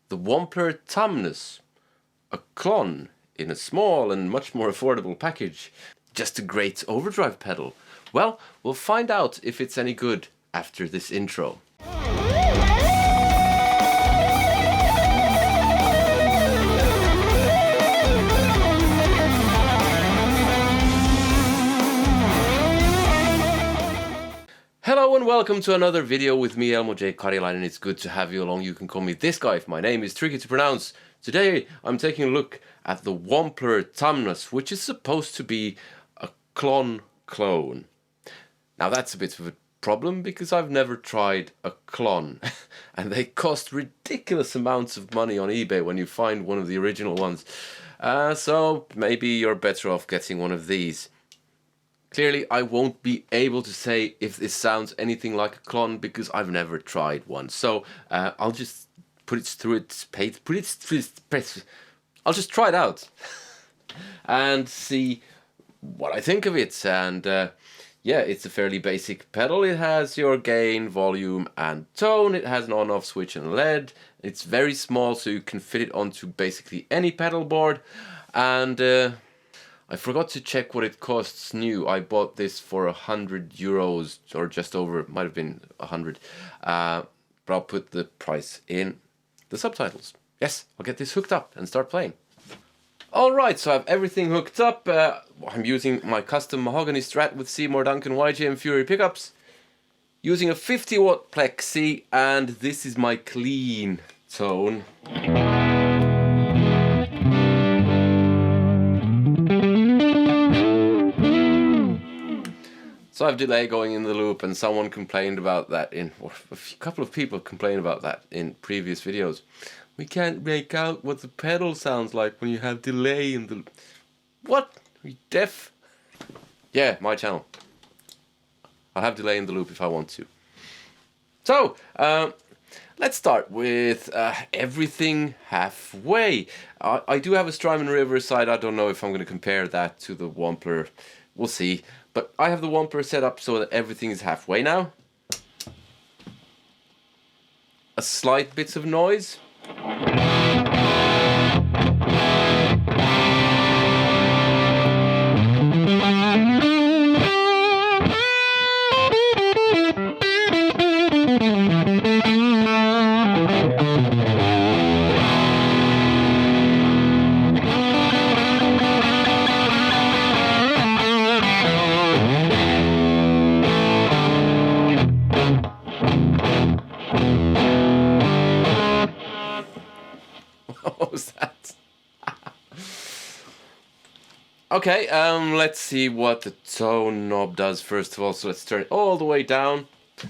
the Wampler Tumnus, a Klon in a small and much more affordable package. Just a great overdrive pedal. Well, we'll find out if it's any good after this intro. Hello and welcome to another video with me, Elmo J. Karjalainen. It's good to have you along. You can call me this guy if my name is tricky to pronounce. Today I'm taking a look at the Wampler Tumnus, which is supposed to be a Klon clone. Now that's a bit of a problem because I've never tried a Klon and they cost ridiculous amounts of money on eBay when you find one of the original ones. So maybe you're better off getting one of these. Clearly, I won't be able to say if this sounds anything like a Klon because I've never tried one. So I'll just I'll just try it out and see what I think of it. And yeah, it's a fairly basic pedal. It has your gain, volume, and tone. It has an on-off switch and LED. It's very small, so you can fit it onto basically any pedal board. And I forgot to check what it costs new. I bought this for €100 or just over. It might have been 100. But I'll put the price in the subtitles. Yes, I'll get this hooked up and start playing. Alright, so I have everything hooked up. I'm using my custom mahogany Strat with Seymour Duncan YJM Fury pickups. Using a 50 watt plexi, and this is my clean tone. So I have delay going in the loop, and someone complained about that or a couple of people complained about that in previous videos. We can't make out what the pedal sounds like when you have delay in the... What? Are you deaf? Yeah, my channel. I'll have delay in the loop if I want to. So, let's start with everything halfway. I do have a Strymon Riverside. I don't know if I'm going to compare that to the Wampler. We'll see. But I have the Wampler set up so that everything is halfway now. A slight bit of noise. What was that? Okay, let's see what the tone knob does first of all. So let's turn it all the way down.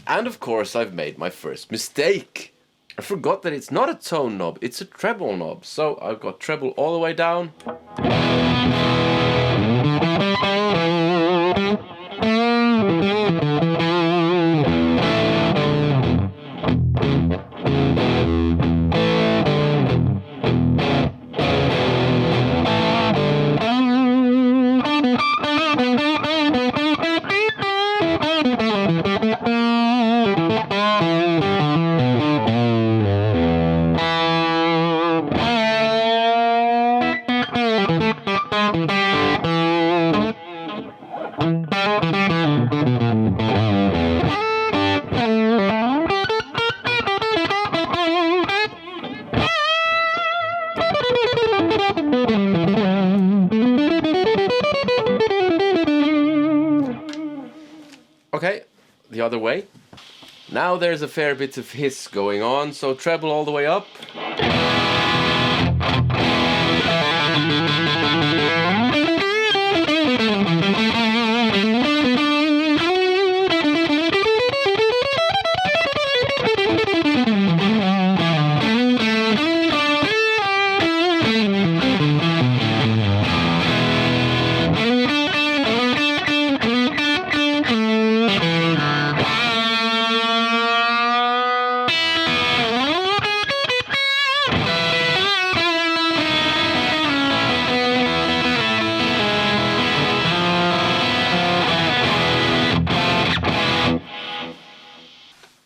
And of course I've made my first mistake. I forgot that it's not a tone knob, it's a treble knob. So I've got treble all the way down. Okay, the other way. Now there's a fair bit of hiss going on, so treble all the way up.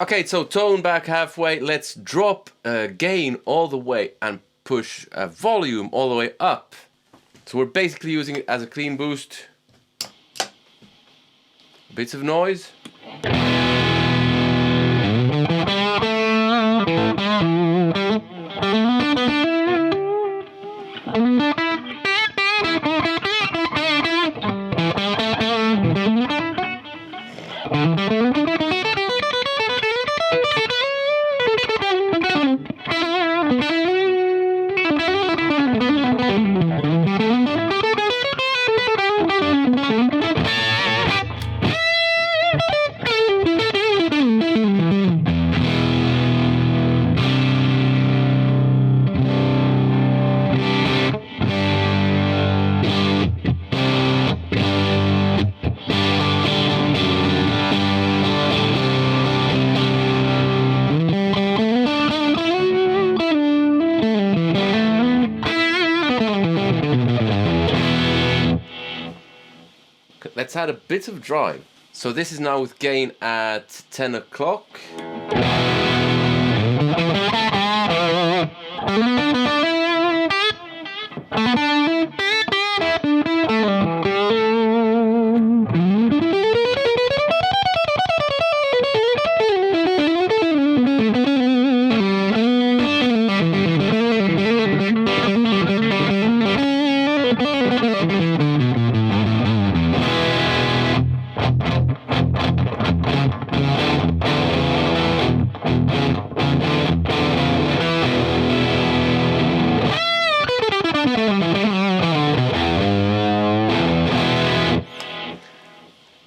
Okay, so tone back halfway. Let's drop gain all the way and push volume all the way up. So we're basically using it as a clean boost. Bits of noise. Let's add a bit of drive. So this is now with gain at 10 o'clock.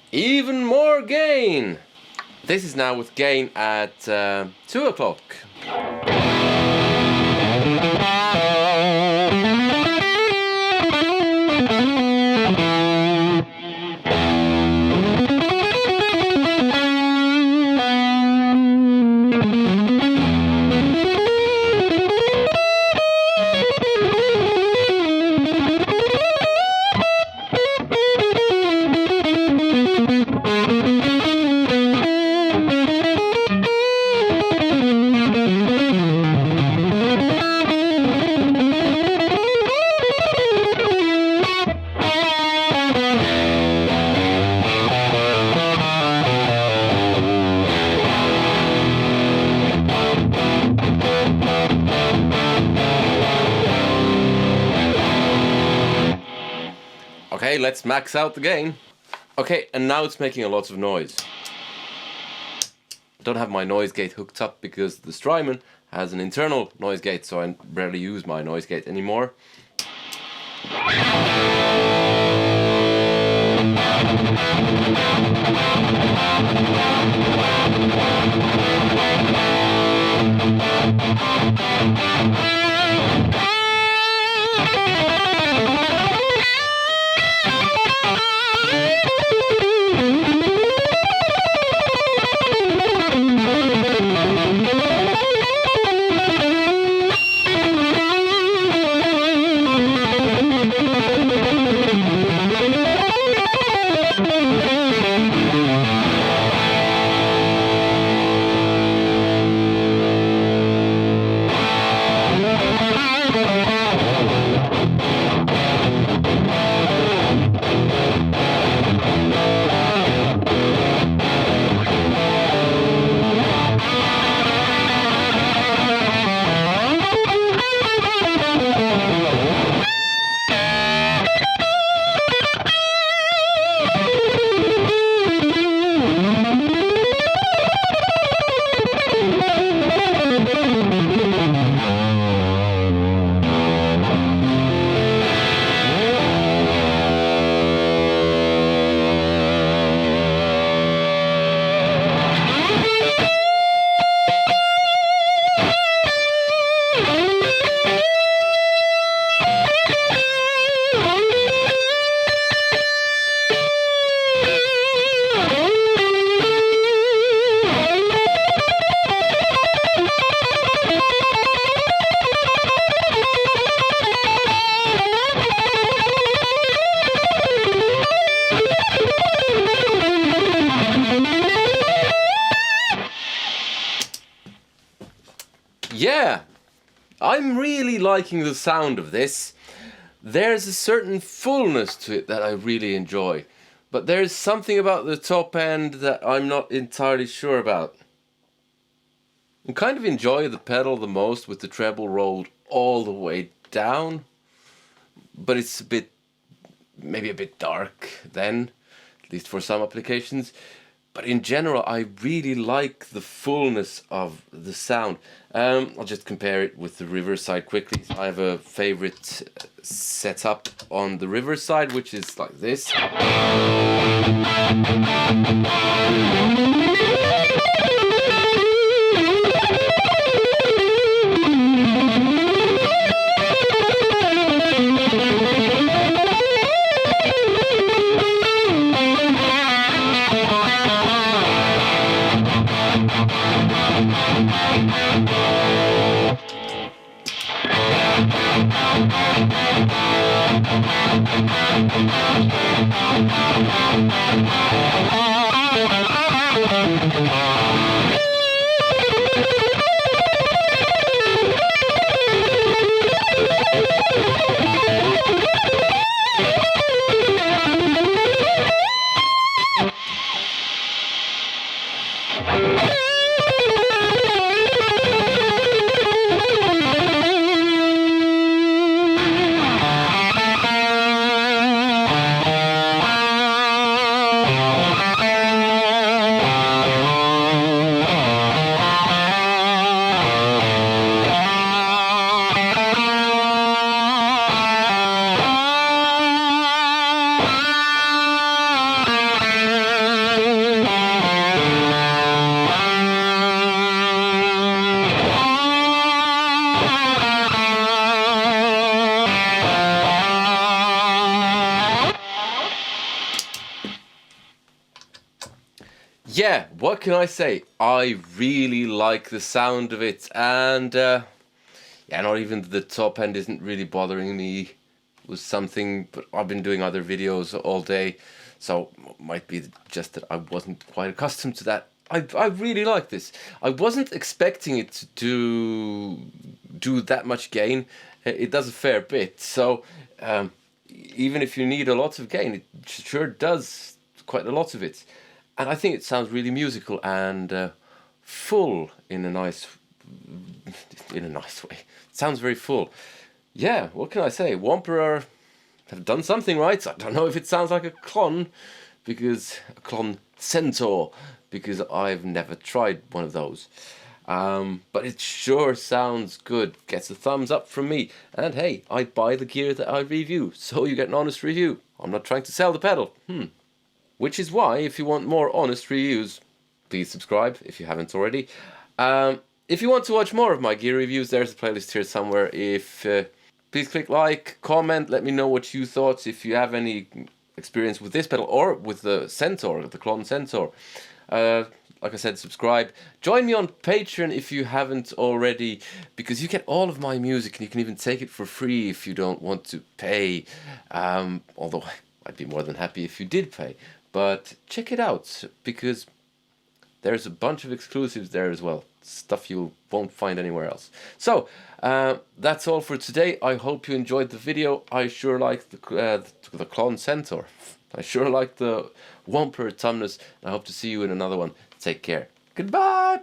Even more gain! This is now with gain at 2 o'clock. Okay, let's max out the gain. Okay, and now it's making a lot of noise. I don't have my noise gate hooked up because the Strymon has an internal noise gate, so I rarely use my noise gate anymore. I'm really liking the sound of this. There's a certain fullness to it that I really enjoy. But there's something about the top end that I'm not entirely sure about. I kind of enjoy the pedal the most with the treble rolled all the way down. But it's maybe a bit dark then, at least for some applications. But in general, I really like the fullness of the sound. I'll just compare it with the Riverside quickly. I have a favorite setup on the Riverside, which is like this. Yeah, what can I say? I really like the sound of it, and yeah, not even the top end isn't really bothering me. It was something, but I've been doing other videos all day, so it might be just that I wasn't quite accustomed to that. I really like this. I wasn't expecting it to do that much gain. It does a fair bit, so even if you need a lot of gain, it sure does quite a lot of it. And I think it sounds really musical and full in a nice way. It sounds very full. Yeah, what can I say? Wampler have done something right. I don't know if it sounds like a Klon Centaur, because I've never tried one of those. But it sure sounds good. Gets a thumbs up from me. And hey, I buy the gear that I review, so you get an honest review. I'm not trying to sell the pedal. Which is why, if you want more honest reviews, please subscribe if you haven't already. If you want to watch more of my gear reviews, there's a playlist here somewhere. Please click like, comment, let me know what you thought. If you have any experience with this pedal or with the Centaur, the Klon Centaur. Like I said, subscribe. Join me on Patreon if you haven't already, because you get all of my music and you can even take it for free if you don't want to pay. Although I'd be more than happy if you did pay. But check it out, because there's a bunch of exclusives there as well. Stuff you won't find anywhere else. So, that's all for today. I hope you enjoyed the video. I sure like the Klon Centaur. I sure like the Wampler Tumnus. I hope to see you in another one. Take care. Goodbye!